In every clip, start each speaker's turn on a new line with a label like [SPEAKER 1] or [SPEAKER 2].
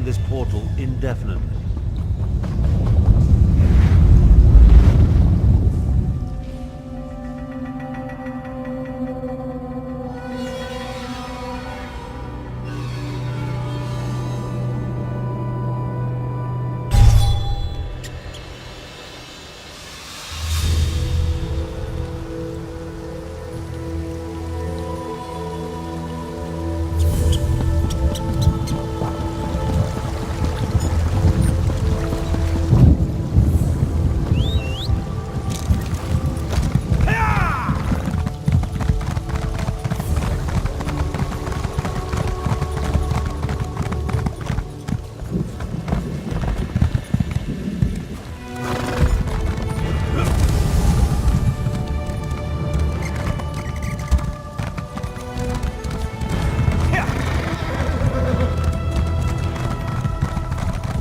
[SPEAKER 1] behind this portal indefinitely.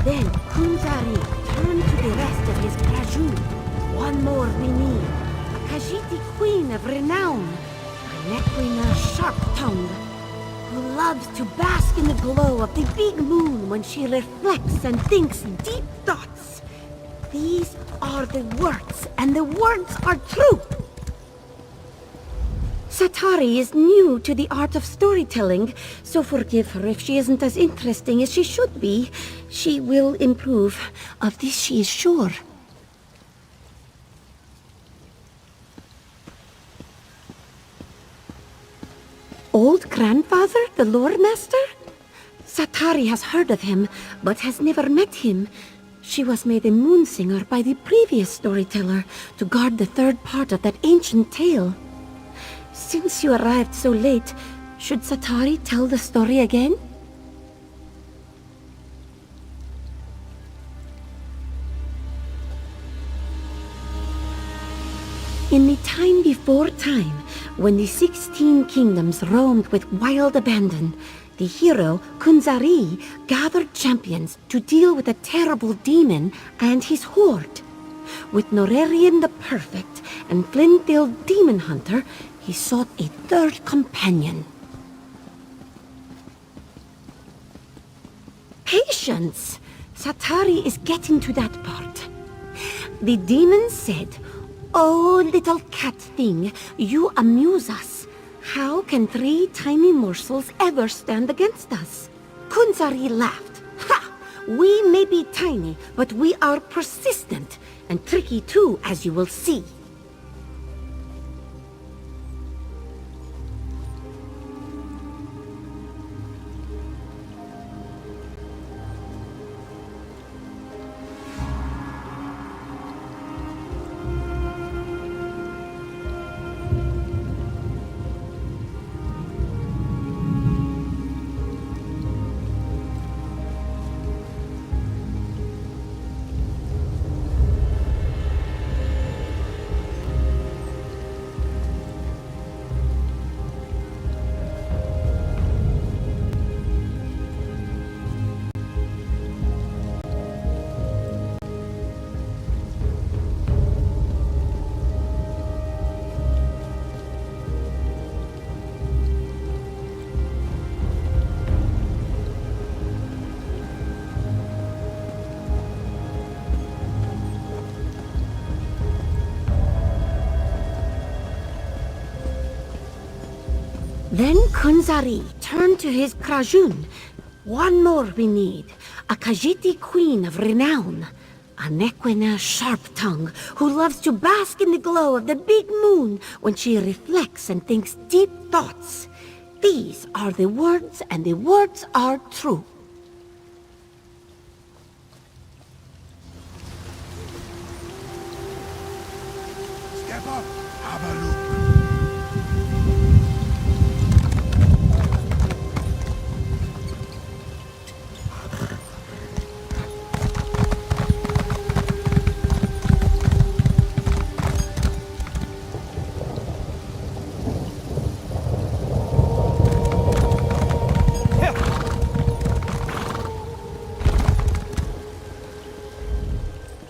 [SPEAKER 2] Then Kunzari turned to the rest of his Prajou. One more we need. A Khajiit queen of renown. An equina sharp-tongued, who loves to bask in the glow of the big moon when she reflects and thinks deep thoughts. These are the words, and the words are true. Satari is new to the art of storytelling, so forgive her if she isn't as interesting as she should be. She will improve. Of this she is sure. Old grandfather, the lore master? Satari has heard of him, but has never met him. She was made a moon singer by the previous storyteller to guard the third part of that ancient tale. Since you arrived so late, should Satari tell the story again? In the time before time, when the 16 kingdoms roamed with wild abandon, the hero, Kunzari, gathered champions to deal with a terrible demon and his horde. With Norarian the Perfect and Flintdale Demon Hunter, he sought a third companion. Patience! Satari is getting to that part. The demon said, "Oh, little cat thing, you amuse us. How can 3 tiny morsels ever stand against us?" Kunzari laughed. "Ha! We may be tiny, but we are persistent, and tricky too, as you will see." Then Kunzari turned to his Krajun. One more we need. A Khajiit queen of renown. An equina sharp-tongued who loves to bask in the glow of the big moon when she reflects and thinks deep thoughts. These are the words, and the words are true.
[SPEAKER 3] Step up, have a look.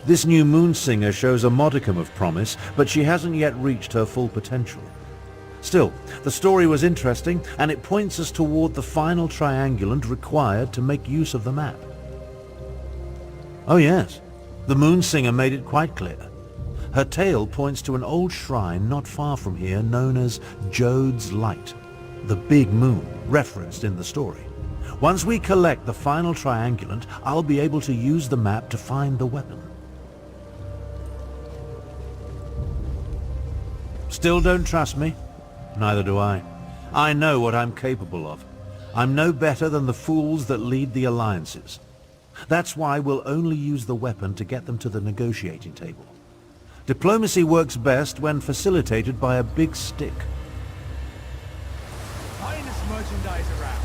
[SPEAKER 1] This new moon singer shows a modicum of promise, but she hasn't yet reached her full potential. Still, the story was interesting, and it points us toward the final triangulant required to make use of the map. Oh yes, the Moonsinger made it quite clear. Her tale points to an old shrine not far from here known as Jode's Light, the big moon referenced in the story. Once we collect the final triangulant, I'll be able to use the map to find the weapon. Still don't trust me? Neither do I. I know what I'm capable of. I'm no better than the fools that lead the alliances. That's why we'll only use the weapon to get them to the negotiating table. Diplomacy works best when facilitated by a big stick.
[SPEAKER 3] Finest merchandise around.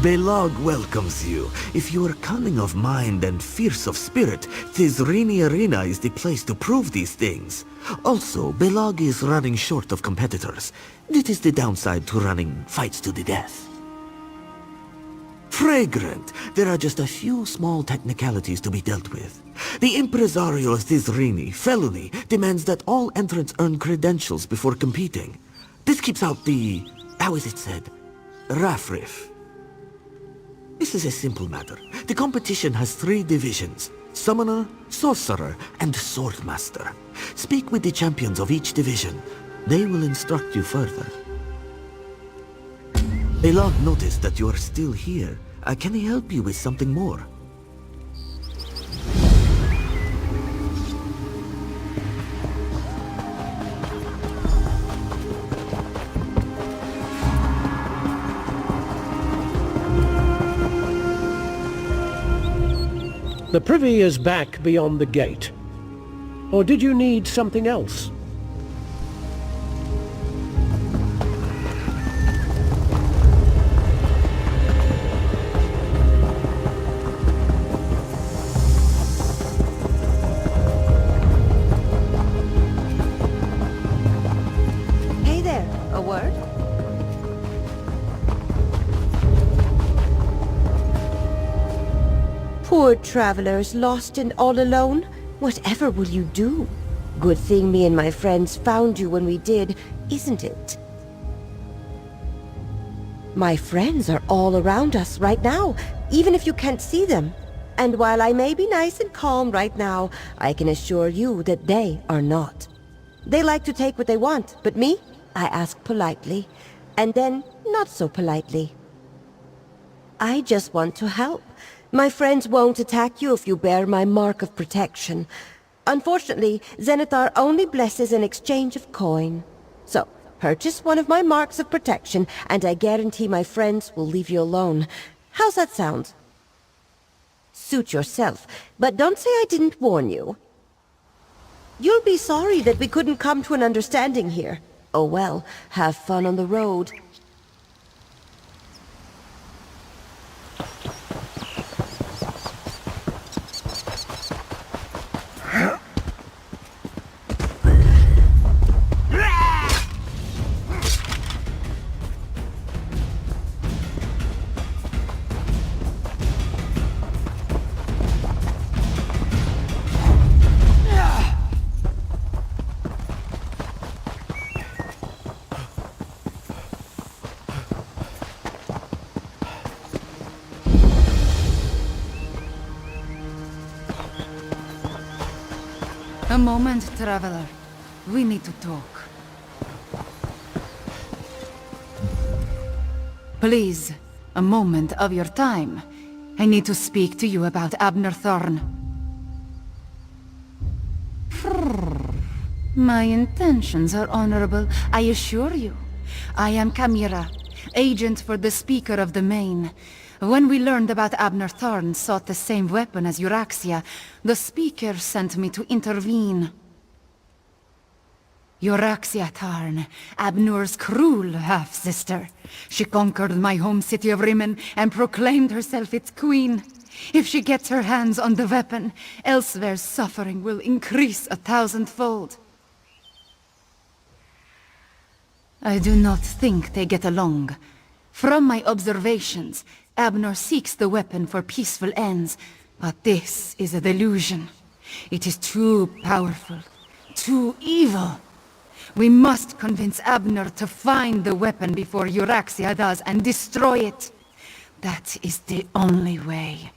[SPEAKER 4] Belag welcomes you. If you are cunning of mind and fierce of spirit, Tizrini Arena is the place to prove these things. Also, Belag is running short of competitors. It is the downside to running fights to the death. Fragrant. There are just a few small technicalities to be dealt with. The Impresario of Tizrini, Felony, demands that all entrants earn credentials before competing. This keeps out the... how is it said? Raffriff. This is a simple matter. The competition has 3 divisions: Summoner, Sorcerer, and Swordmaster. Speak with the champions of each division. They will instruct you further. Belag noticed that you are still here. Can he help you with something more?
[SPEAKER 5] The privy is back beyond the gate. Or did you need something else?
[SPEAKER 6] Hey there, a word?
[SPEAKER 2] Poor travelers, lost and all alone. Whatever will you do? Good thing me and my friends found you when we did, isn't it? My friends are all around us right now, even if you can't see them. And while I may be nice and calm right now, I can assure you that they are not. They like to take what they want, but me, I ask politely, and then not so politely. I just want to help. My friends won't attack you if you bear my mark of protection. Unfortunately, Zenithar only blesses an exchange of coin. So, purchase one of my marks of protection, and I guarantee my friends will leave you alone. How's that sound? Suit yourself, but don't say I didn't warn you. You'll be sorry that we couldn't come to an understanding here. Oh well, have fun on the road.
[SPEAKER 6] A moment, traveler. We need to talk. Please, a moment of your time. I need to speak to you about Abner Thorn. My intentions are honorable, I assure you. I am Kamira, agent for the Speaker of the Main. When we learned about Abner Thorn sought the same weapon as Euraxia, the Speaker sent me to intervene. Euraxia Tarn, Abnur's cruel half-sister. She conquered my home city of Rimen and proclaimed herself its queen. If she gets her hands on the weapon, elsewhere's suffering will increase 1,000-fold. I do not think they get along. From my observations, Abner seeks the weapon for peaceful ends, but this is a delusion. It is too powerful, too evil. We must convince Abner to find the weapon before Euraxia does and destroy it. That is the only way.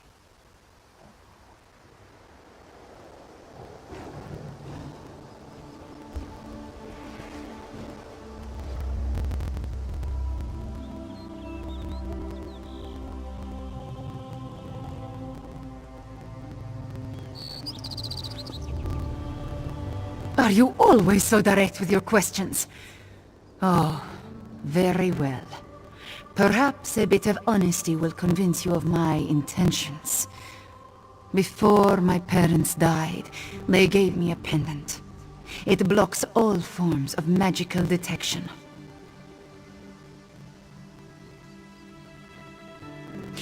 [SPEAKER 6] Are you always so direct with your questions? Oh, very well. Perhaps a bit of honesty will convince you of my intentions. Before my parents died, they gave me a pendant. It blocks all forms of magical detection.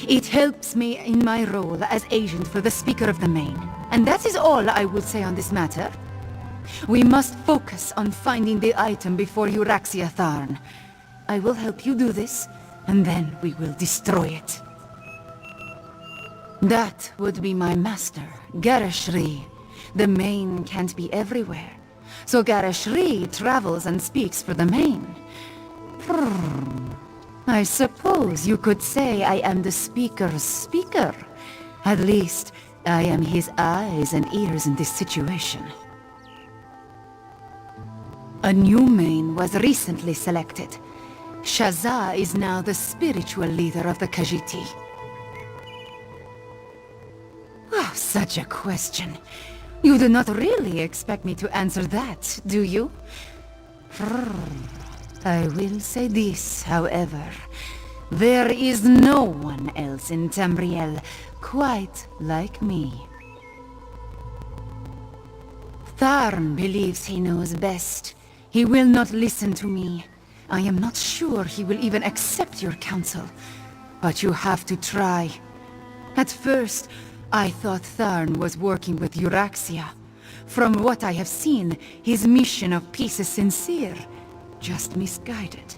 [SPEAKER 6] It helps me in my role as agent for the Speaker of the Main. And that is all I will say on this matter. We must focus on finding the item before Euraxia Tharn. I will help you do this, and then we will destroy it. That would be my master, Garashri. The Main can't be everywhere, so Garashri travels and speaks for the Main. I suppose you could say I am the Speaker's speaker. At least, I am his eyes and ears in this situation. A new Main was recently selected. Shazza is now the spiritual leader of the Khajiit. Oh, such a question. You do not really expect me to answer that, do you? I will say this, however. There is no one else in Tamriel quite like me. Tharn believes he knows best. He will not listen to me. I am not sure he will even accept your counsel. But you have to try. At first, I thought Tharn was working with Euraxia. From what I have seen, his mission of peace is sincere, just misguided.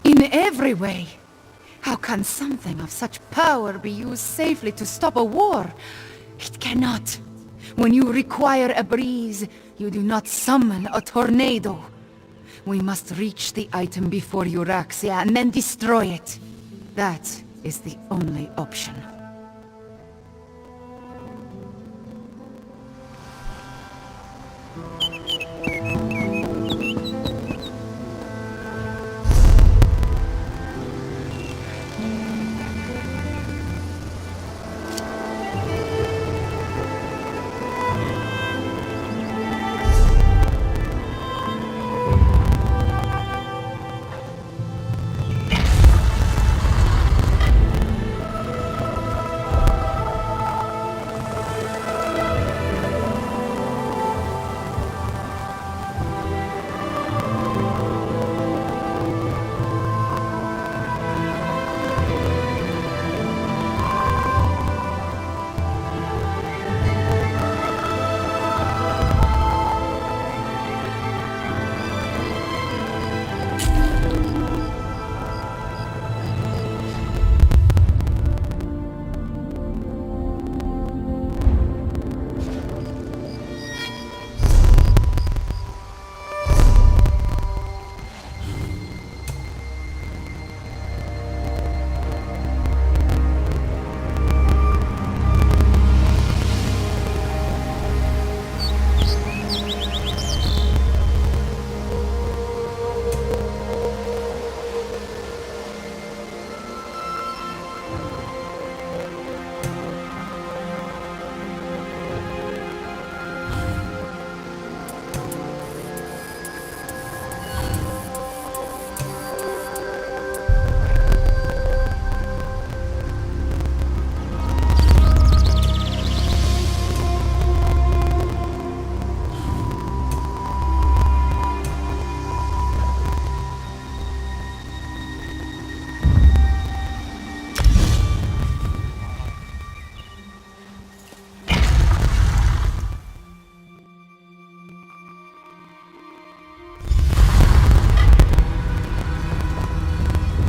[SPEAKER 6] In every way. How can something of such power be used safely to stop a war? It cannot. When you require a breeze, you do not summon a tornado. We must reach the item before Euraxia and then destroy it. That is the only option.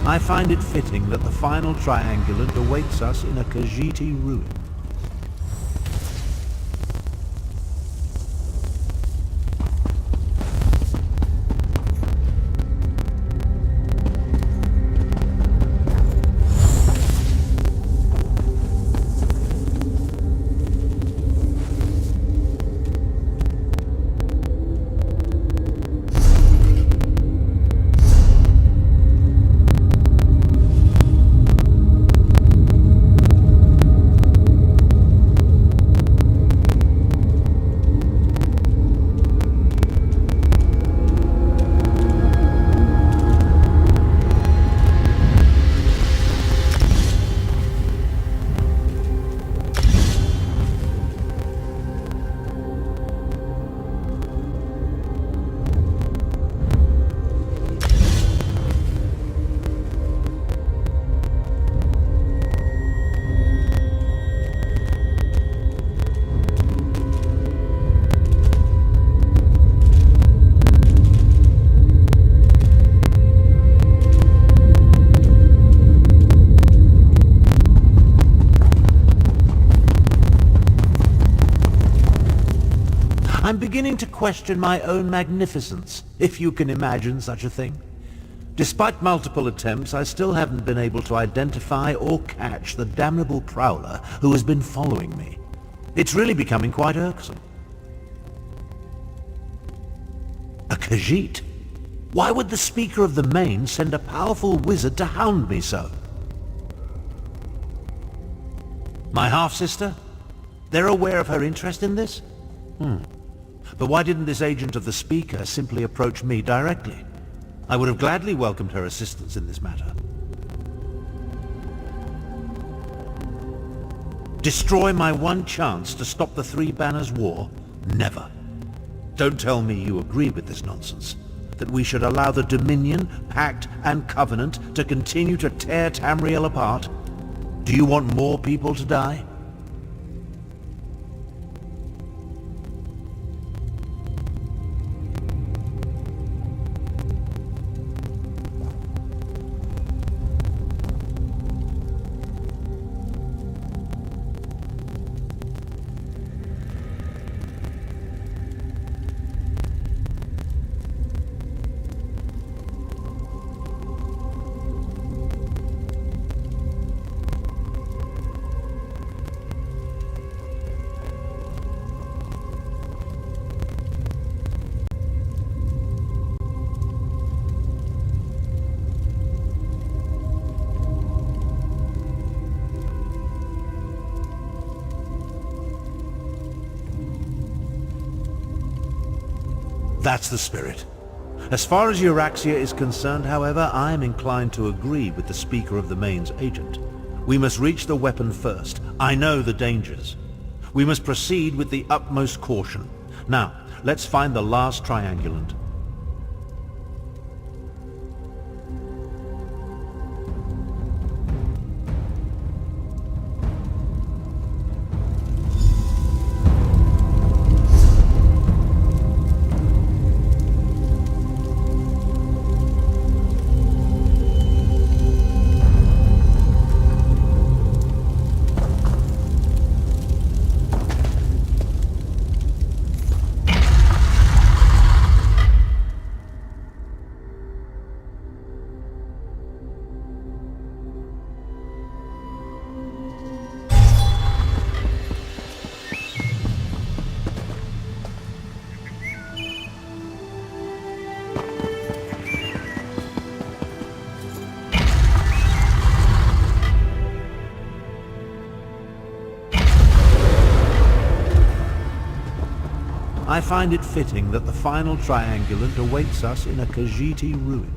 [SPEAKER 1] I find it fitting that the final triangulant awaits us in a Khajiiti ruin. I'm beginning to question my own magnificence, if you can imagine such a thing. Despite multiple attempts, I still haven't been able to identify or catch the damnable prowler who has been following me. It's really becoming quite irksome. A Khajiit? Why would the Speaker of the Main send a powerful wizard to hound me so? My half-sister? They're aware of her interest in this? But why didn't this agent of the Speaker simply approach me directly? I would have gladly welcomed her assistance in this matter. Destroy my one chance to stop the Three Banners War? Never. Don't tell me you agree with this nonsense. That we should allow the Dominion, Pact, and Covenant to continue to tear Tamriel apart? Do you want more people to die? That's the spirit. As far as Euraxia is concerned, however, I am inclined to agree with the Speaker of the Main's agent. We must reach the weapon first. I know the dangers. We must proceed with the utmost caution. Now, let's find the last triangulant. I find it fitting that the final triangulant awaits us in a Khajiiti ruin.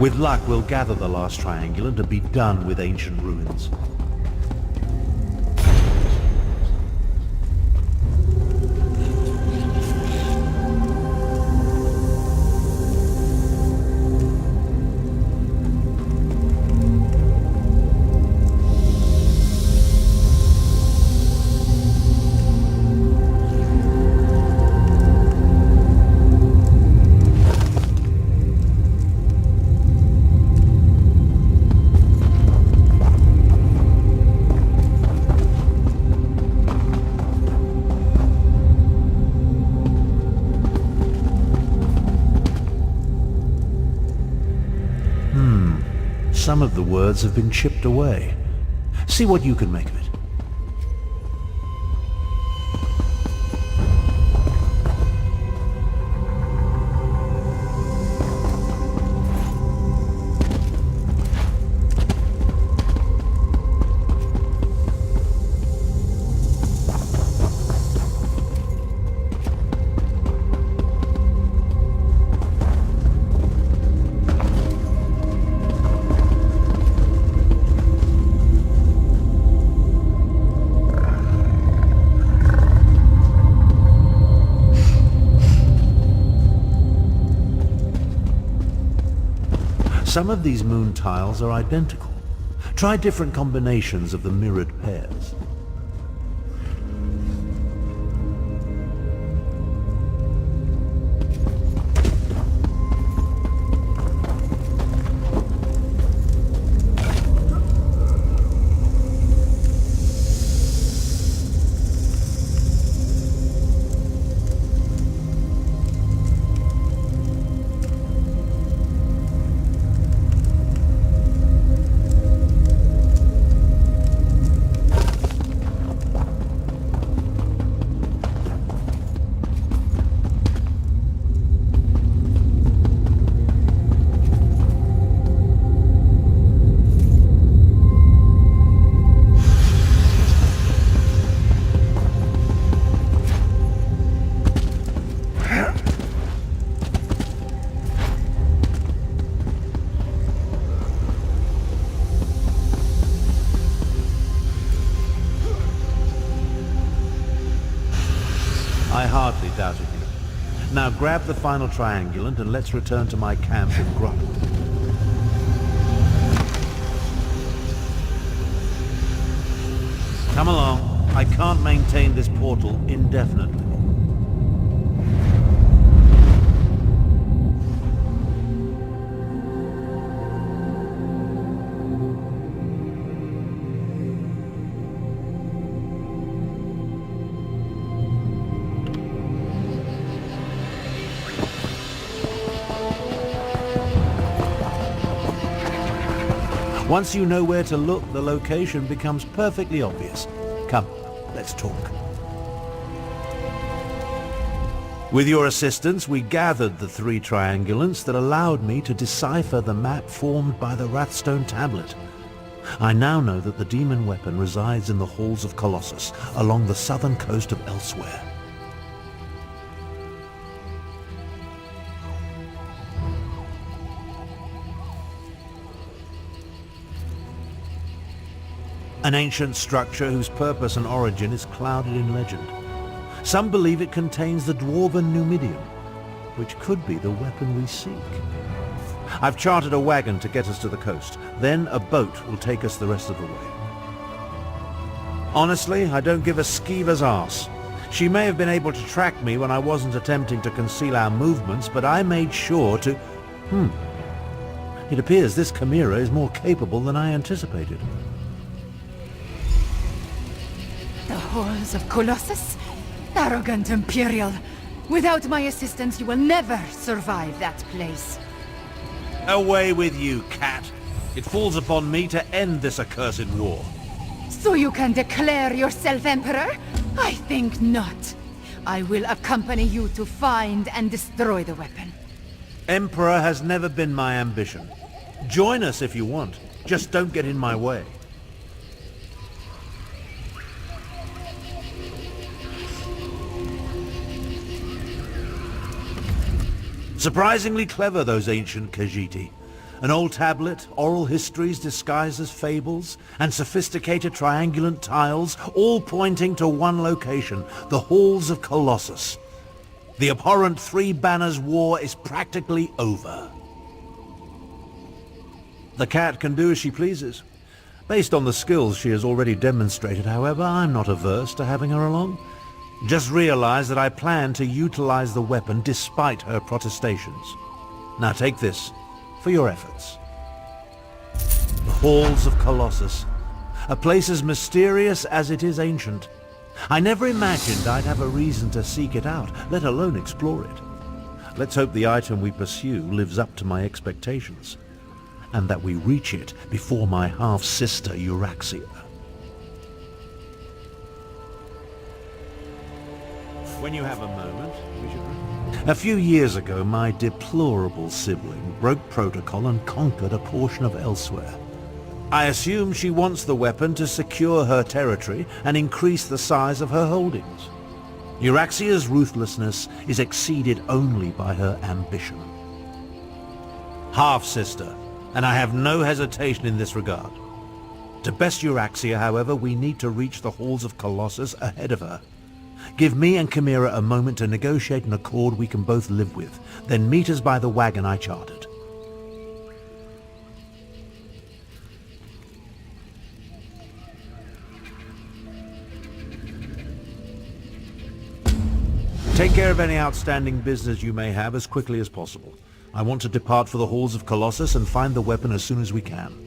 [SPEAKER 1] With luck, we'll gather the last triangulant and be done with ancient ruins. Some of the words have been chipped away. See what you can make of it. Some of these moon tiles are identical. Try different combinations of the mirrored pairs. grab the final triangulant and let's return to my camp in Grotto. Come along. I can't maintain this portal indefinitely. Once you know where to look, the location becomes perfectly obvious. Come, let's talk. With your assistance, we gathered the 3 triangulants that allowed me to decipher the map formed by the Wrathstone tablet. I now know that the demon weapon resides in the halls of Colossus, along the southern coast of Elsewhere. An ancient structure whose purpose and origin is clouded in legend. Some believe it contains the dwarven Numidium, which could be the weapon we seek. I've chartered a wagon to get us to the coast. Then a boat will take us the rest of the way. Honestly, I don't give a skeever's arse. She may have been able to track me when I wasn't attempting to conceal our movements, but I made sure to... It appears this chimera is more capable than I anticipated.
[SPEAKER 6] The halls of Colossus? Arrogant Imperial. Without my assistance, you will never survive that place.
[SPEAKER 1] Away with you, cat. It falls upon me to end this accursed war.
[SPEAKER 6] So you can declare yourself Emperor? I think not. I will accompany you to find and destroy the weapon.
[SPEAKER 1] Emperor has never been my ambition. Join us if you want. Just don't get in my way. Surprisingly clever, those ancient Khajiit. An old tablet, oral histories disguised as fables, and sophisticated triangulant tiles, all pointing to one location, the halls of Colossus. The abhorrent Three Banners War is practically over. The cat can do as she pleases. Based on the skills she has already demonstrated, however, I'm not averse to having her along. Just realize that I plan to utilize the weapon despite her protestations. Now take this for your efforts. The Halls of Colossus. A place as mysterious as it is ancient. I never imagined I'd have a reason to seek it out, let alone explore it. Let's hope the item we pursue lives up to my expectations, and that we reach it before my half-sister Euraxia. When you have a moment, we should... A few years ago, my deplorable sibling broke protocol and conquered a portion of Elsewhere. I assume she wants the weapon to secure her territory and increase the size of her holdings. Euraxia's ruthlessness is exceeded only by her ambition. Half-sister, and I have no hesitation in this regard. To best Euraxia, however, we need to reach the halls of Colossus ahead of her. Give me and Chimera a moment to negotiate an accord we can both live with, then meet us by the wagon I chartered. Take care of any outstanding business you may have as quickly as possible. I want to depart for the halls of Colossus and find the weapon as soon as we can.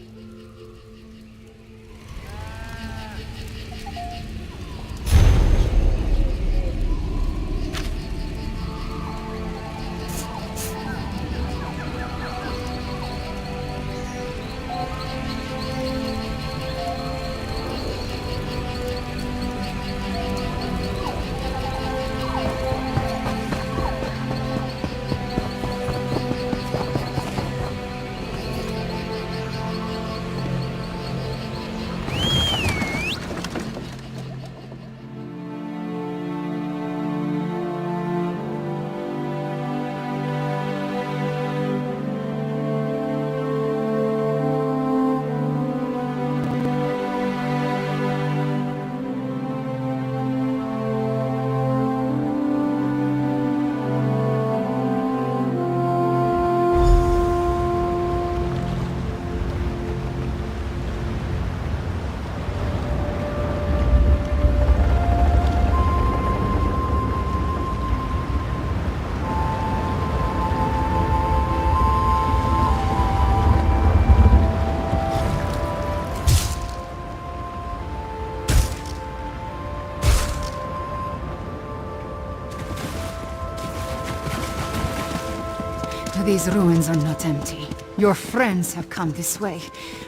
[SPEAKER 6] These ruins are not empty. Your friends have come this way.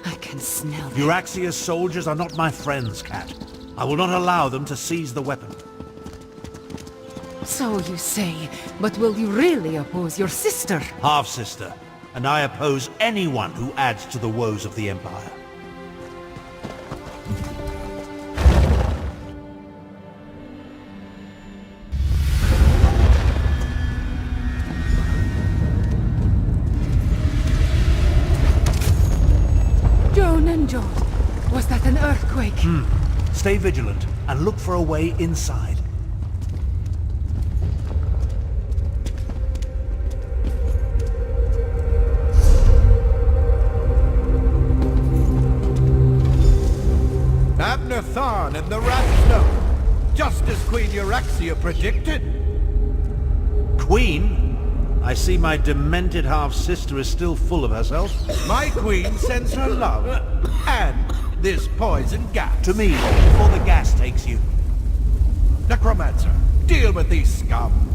[SPEAKER 6] I can smell them.
[SPEAKER 1] Euraxia's soldiers are not my friends, Cat. I will not allow them to seize the weapon.
[SPEAKER 6] So you say, but will you really oppose your sister?
[SPEAKER 1] Half-sister, and I oppose anyone who adds to the woes of the Empire.
[SPEAKER 6] Joan, was that an earthquake?
[SPEAKER 1] Stay vigilant and look for a way inside.
[SPEAKER 3] Abner Tharn and the Rat Stone, just as Queen Euraxia predicted.
[SPEAKER 1] Queen? I see my demented half-sister is still full of herself.
[SPEAKER 3] My queen sends her love and this poison gas.
[SPEAKER 1] To me, before the gas takes you.
[SPEAKER 3] Necromancer, deal with these scum.